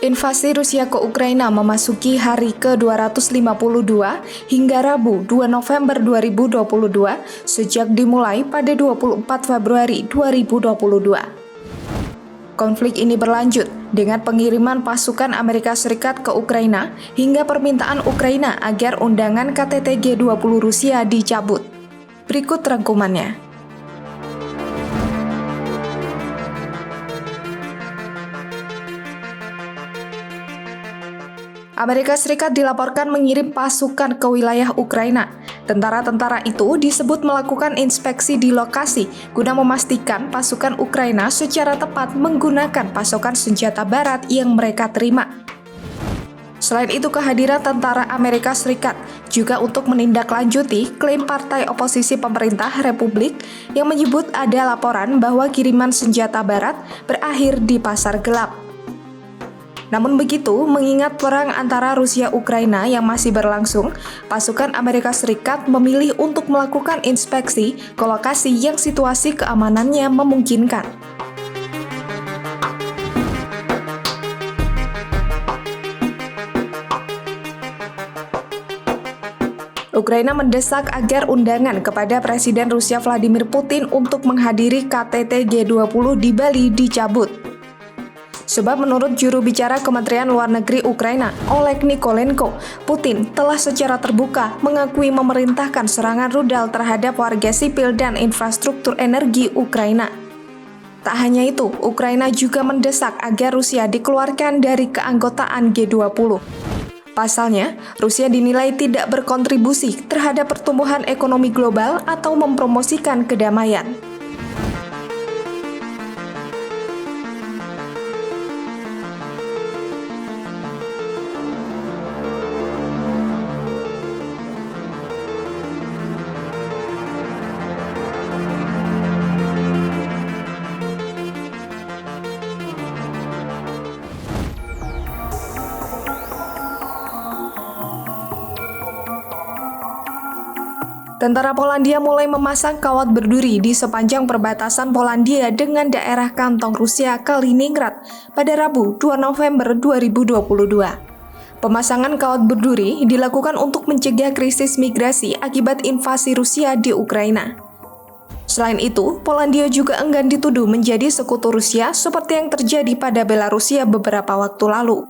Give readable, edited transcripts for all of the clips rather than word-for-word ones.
Invasi Rusia ke Ukraina memasuki hari ke-252 hingga Rabu 2 November 2022 sejak dimulai pada 24 Februari 2022. Konflik ini berlanjut dengan pengiriman pasukan Amerika Serikat ke Ukraina hingga permintaan Ukraina agar undangan KTT G20 Rusia dicabut. Berikut rangkumannya. Amerika Serikat dilaporkan mengirim pasukan ke wilayah Ukraina. Tentara-tentara itu disebut melakukan inspeksi di lokasi guna memastikan pasukan Ukraina secara tepat menggunakan pasokan senjata barat yang mereka terima. Selain itu, kehadiran tentara Amerika Serikat juga untuk menindaklanjuti klaim partai oposisi pemerintah Republik yang menyebut ada laporan bahwa kiriman senjata barat berakhir di pasar gelap. Namun begitu, mengingat perang antara Rusia-Ukraina yang masih berlangsung, pasukan Amerika Serikat memilih untuk melakukan inspeksi ke lokasi yang situasi keamanannya memungkinkan. Ukraina mendesak agar undangan kepada Presiden Rusia Vladimir Putin untuk menghadiri KTT G20 di Bali dicabut. Sebab menurut juru bicara Kementerian Luar Negeri Ukraina, Oleg Nikolenko, Putin telah secara terbuka mengakui memerintahkan serangan rudal terhadap warga sipil dan infrastruktur energi Ukraina. Tak hanya itu, Ukraina juga mendesak agar Rusia dikeluarkan dari keanggotaan G20. Pasalnya, Rusia dinilai tidak berkontribusi terhadap pertumbuhan ekonomi global atau mempromosikan kedamaian. Tentara Polandia mulai memasang kawat berduri di sepanjang perbatasan Polandia dengan daerah kantong Rusia Kaliningrad pada Rabu 2 November 2022. Pemasangan kawat berduri dilakukan untuk mencegah krisis migrasi akibat invasi Rusia di Ukraina. Selain itu, Polandia juga enggan dituduh menjadi sekutu Rusia seperti yang terjadi pada Belarusia beberapa waktu lalu.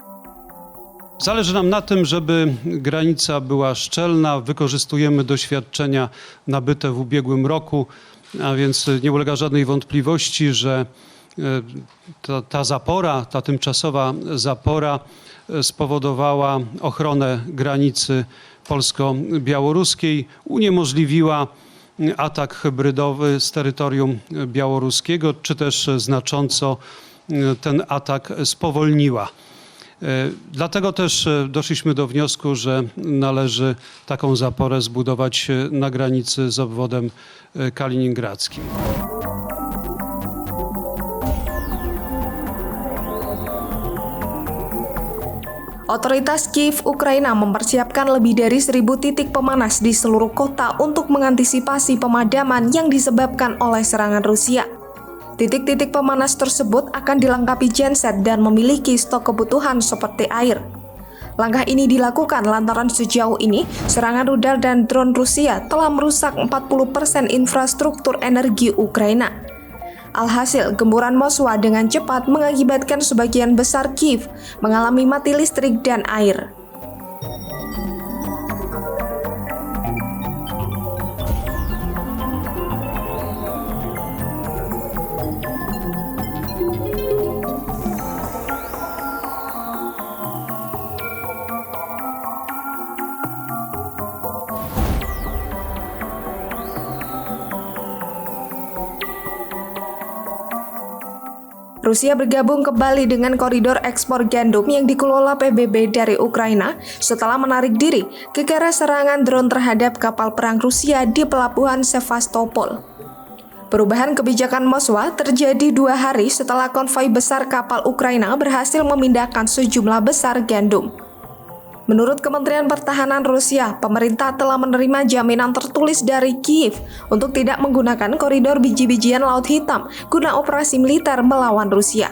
Zależy nam na tym, żeby granica była szczelna. Wykorzystujemy doświadczenia nabyte w ubiegłym roku, a więc nie ulega żadnej wątpliwości, że ta zapora, ta tymczasowa zapora spowodowała ochronę granicy polsko-białoruskiej, uniemożliwiła atak hybrydowy z terytorium białoruskiego, czy też znacząco ten atak spowolniła. Dlatego też doszliśmy do wniosku, że należy taką zaporę zbudować na granicy z obwodem kaliningradzkim. Otoritas Kiev, Ukraina mempersiapkan lebih dari 1.000 titik pemanas di seluruh kota untuk mengantisipasi pemadaman yang disebabkan oleh serangan Rusia. Titik-titik pemanas tersebut akan dilengkapi genset dan memiliki stok kebutuhan seperti air. Langkah ini dilakukan lantaran sejauh ini serangan rudal dan drone Rusia telah merusak 40% infrastruktur energi Ukraina. Alhasil, gemburan Moskwa dengan cepat mengakibatkan sebagian besar Kiev mengalami mati listrik dan air. Rusia bergabung kembali dengan koridor ekspor gandum yang dikelola PBB dari Ukraina setelah menarik diri gara-gara serangan drone terhadap kapal perang Rusia di pelabuhan Sevastopol. Perubahan kebijakan Moskwa terjadi 2 hari setelah konvoi besar kapal Ukraina berhasil memindahkan sejumlah besar gandum. Menurut Kementerian Pertahanan Rusia, pemerintah telah menerima jaminan tertulis dari Kiev untuk tidak menggunakan koridor biji-bijian Laut Hitam guna operasi militer melawan Rusia.